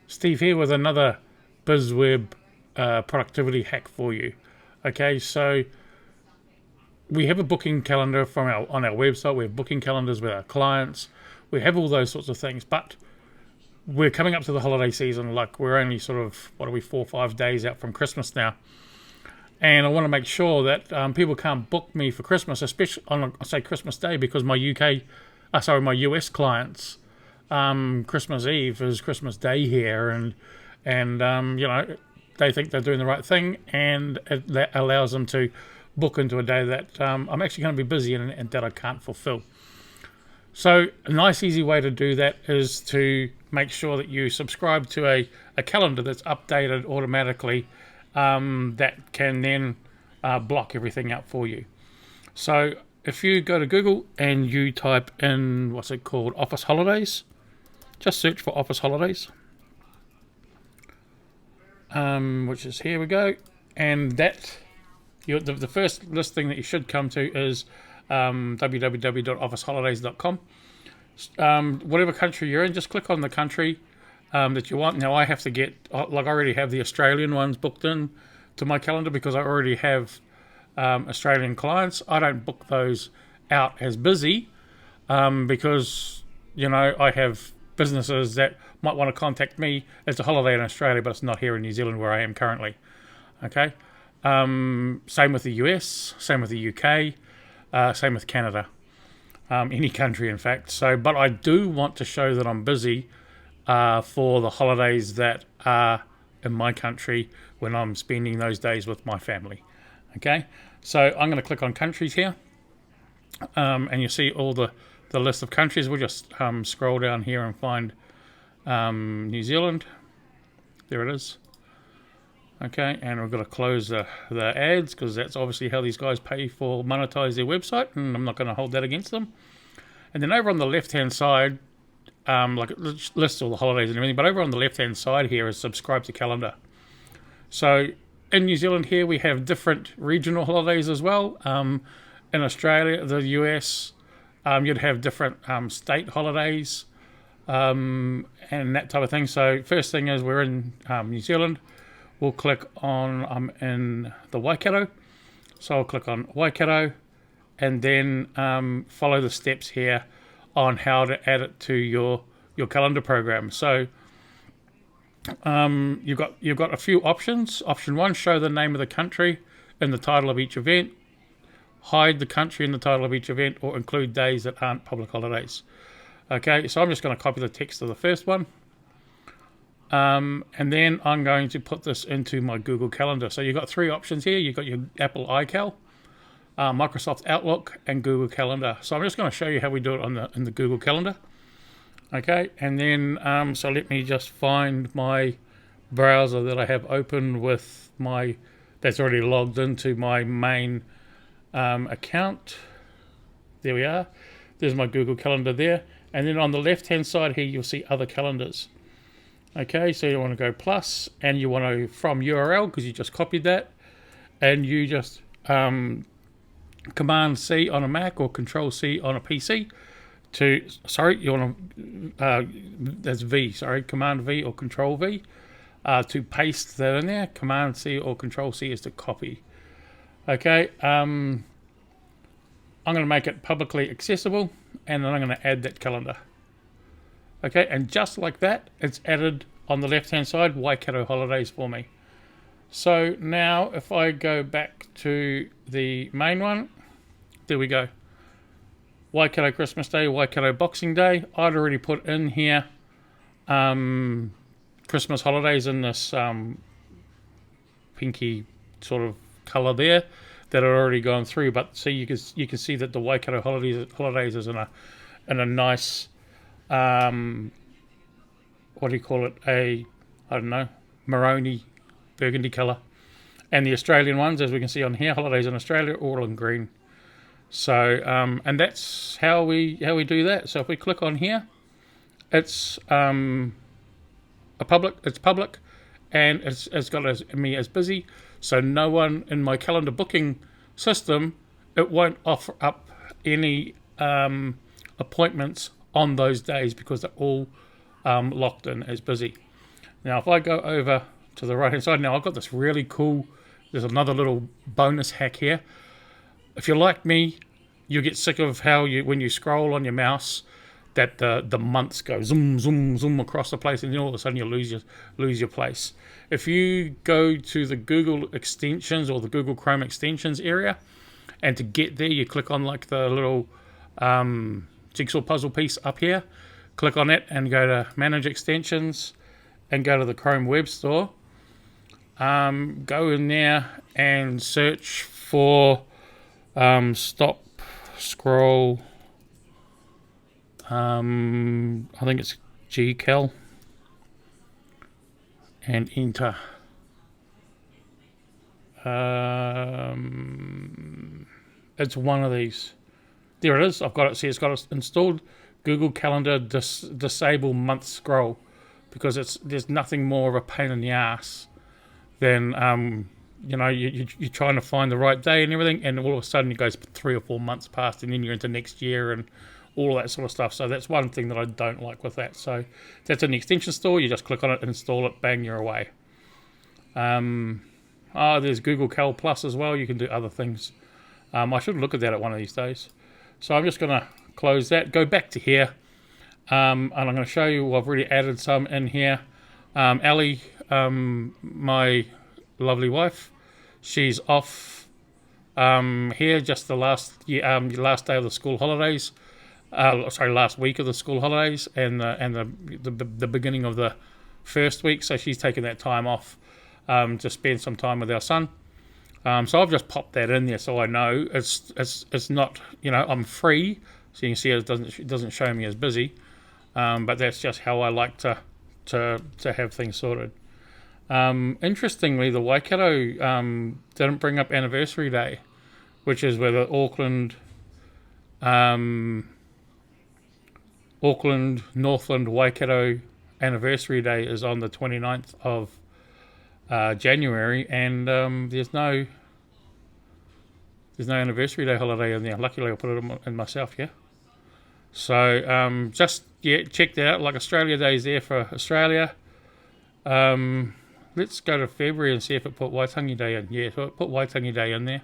Steve here with another BizWeb productivity hack for you. Okay, so we have a booking calendar on our website. We have booking calendars with our clients. We have all those sorts of things, but we're coming up to the holiday season. Like, we're only sort of, 4 or 5 days out from Christmas now, and I want to make sure that people can't book me for Christmas, especially on say Christmas Day, because my my US clients, Christmas Eve is Christmas Day here, and they think they're doing the right thing, and that allows them to book into a day that I'm actually going to be busy and that I can't fulfill. So a nice easy way to do that is to make sure that you subscribe to a calendar that's updated automatically, that can then block everything out for you. So if you go to Google and you type in, what's it called, Office Holidays, just search for Office Holidays, which is, here we go, and that the first listing that you should come to is www.officeholidays.com. Whatever country you're in, just click on the country that you want. Now, I have to I already have the Australian ones booked in to my calendar because I already have Australian clients. I don't book those out as busy because I have businesses that might want to contact me. It's a holiday in Australia, but it's not here in New Zealand where I am currently. Okay. Same with the US, same with the UK, same with Canada, any country in fact. So, but I do want to show that I'm busy for the holidays that are in my country when I'm spending those days with my family. Okay, so I'm going to click on countries here, and you see all the list of countries. We'll just scroll down here and find New Zealand. There it is. Okay, and we're going to close the ads because that's obviously how these guys pay for monetize their website, and I'm not going to hold that against them. And then over on the left hand side, it lists all the holidays and everything, but over on the left hand side here is subscribe to calendar. So in New Zealand here we have different regional holidays as well. In Australia, the US, you'd have different state holidays and that type of thing. So first thing is, we're in New Zealand. We'll click on, I'm in the Waikato, so I'll click on Waikato, and then follow the steps here on how to add it to your calendar program. So you've got a few options. Option 1, show the name of the country in the title of each event, hide the country in the title of each event, or include days that aren't public holidays. Okay, so I'm just going to copy the text of the first one. And then I'm going to put this into my Google Calendar. So you've got 3 options here. You've got your Apple iCal, Microsoft Outlook, and Google Calendar. So I'm just going to show you how we do it in the Google Calendar. Okay, and then so let me just find my browser that I have open with that's already logged into my main account. There we are. There's my Google Calendar there. And then on the left-hand side here, you'll see other calendars. Okay, so you want to go plus, and you want to from URL because you just copied that, and you just Command C on a Mac or Control C on a PC you want to that's V, Command V or Control V to paste that in there. Command C or Control C is to copy. Okay, I'm going to make it publicly accessible, and then I'm going to add that calendar. Okay, and just like that, it's added on the left-hand side, Waikato Holidays for me. So now if I go back to the main one, there we go. Waikato Christmas Day, Waikato Boxing Day. I'd already put in here Christmas holidays in this pinky sort of colour there that had already gone through. But see, you can see that the Waikato holidays is in a nice what do you call it? I don't know, maroney, burgundy colour. And the Australian ones, as we can see on here, holidays in Australia, all in green. So and that's how we do that. So if we click on here, it's public, and it's got me as busy. So no one in my calendar booking system, it won't offer up any appointments on those days because they're all locked in as busy. Now, if I go over to the right hand side, now I've got this really cool, there's another little bonus hack here. If you're like me, you get sick of how when you scroll on your mouse, that the months go zoom, zoom, zoom across the place, and then all of a sudden you lose your place. If you go to the Google extensions or the Google Chrome extensions area, and to get there, you click on like the little jigsaw puzzle piece up here. Click on it and go to Manage Extensions, and go to the Chrome Web Store. Go in there and search for Stop Scroll. I think it's GCal, and enter. It's one of these. There it is. I've got it. See, it's got it installed. Google Calendar disable month scroll, because there's nothing more of a pain in the ass than you're trying to find the right day and everything, and all of a sudden it goes 3 or 4 months past, and then you're into next year and all that sort of stuff. So that's one thing that I don't like with that. So that's in the extension store. You just click on it, install it, bang, you're away. There's Google Cal Plus as well. You can do other things. I should look at that one of these days. So I'm just going to close that, go back to here, and I'm going to show you, I've already added some in here. Ali, my lovely wife, she's off here just the last day of the school holidays. Last week of the school holidays, and the beginning of the first week. So she's taken that time off to spend some time with our son. So I've just popped that in there so I know it's not, I'm free. So you can see it doesn't show me as busy, but that's just how I like to have things sorted. Interestingly, the Waikato didn't bring up Anniversary Day, which is where the Auckland, Northland, Waikato Anniversary Day is on the 29th of January, and there's no Anniversary Day holiday in there. Luckily, I put it in myself, yeah. So check that out. Like Australia Day is there for Australia. Let's go to February and see if it put Waitangi Day in. Yeah, so it put Waitangi Day in there.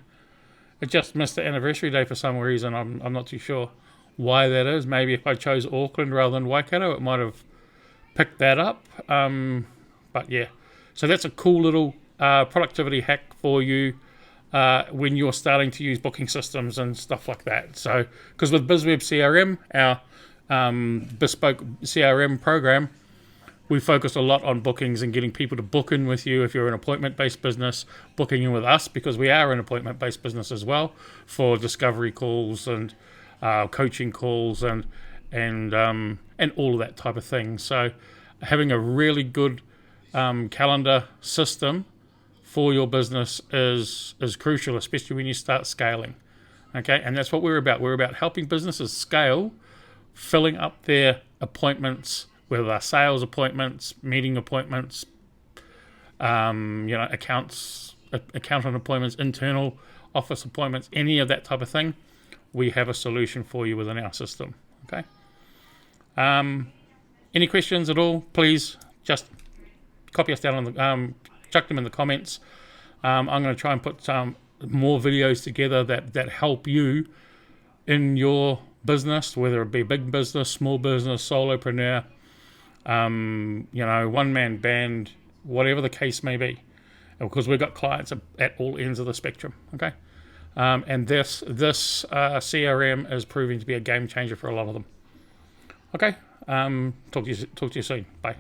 It just missed the Anniversary Day for some reason. I'm not too sure why that is. Maybe if I chose Auckland rather than Waikato, it might have picked that up. But yeah, so that's a cool little productivity hack for you when you're starting to use booking systems and stuff like that. So, because with BizWeb CRM, our bespoke CRM program, we focus a lot on bookings and getting people to book in with you if you're an appointment-based business, booking in with us because we are an appointment-based business as well, for discovery calls and coaching calls and all of that type of thing. So having a really good calendar system for your business is crucial, especially when you start scaling. Okay, and that's what we're about. We're about helping businesses scale, filling up their appointments, whether they're sales appointments, meeting appointments, accountant appointments, internal office appointments, any of that type of thing. We have a solution for you within our system. Okay. Any questions at all? Please just copy us down on the chuck them in the comments. I'm going to try and put some more videos together that help you in your business, whether it be big business, small business, solopreneur, one-man band, whatever the case may be, because we've got clients at all ends of the spectrum. Okay, and this CRM is proving to be a game changer for a lot of them. Okay, talk to you soon. Bye.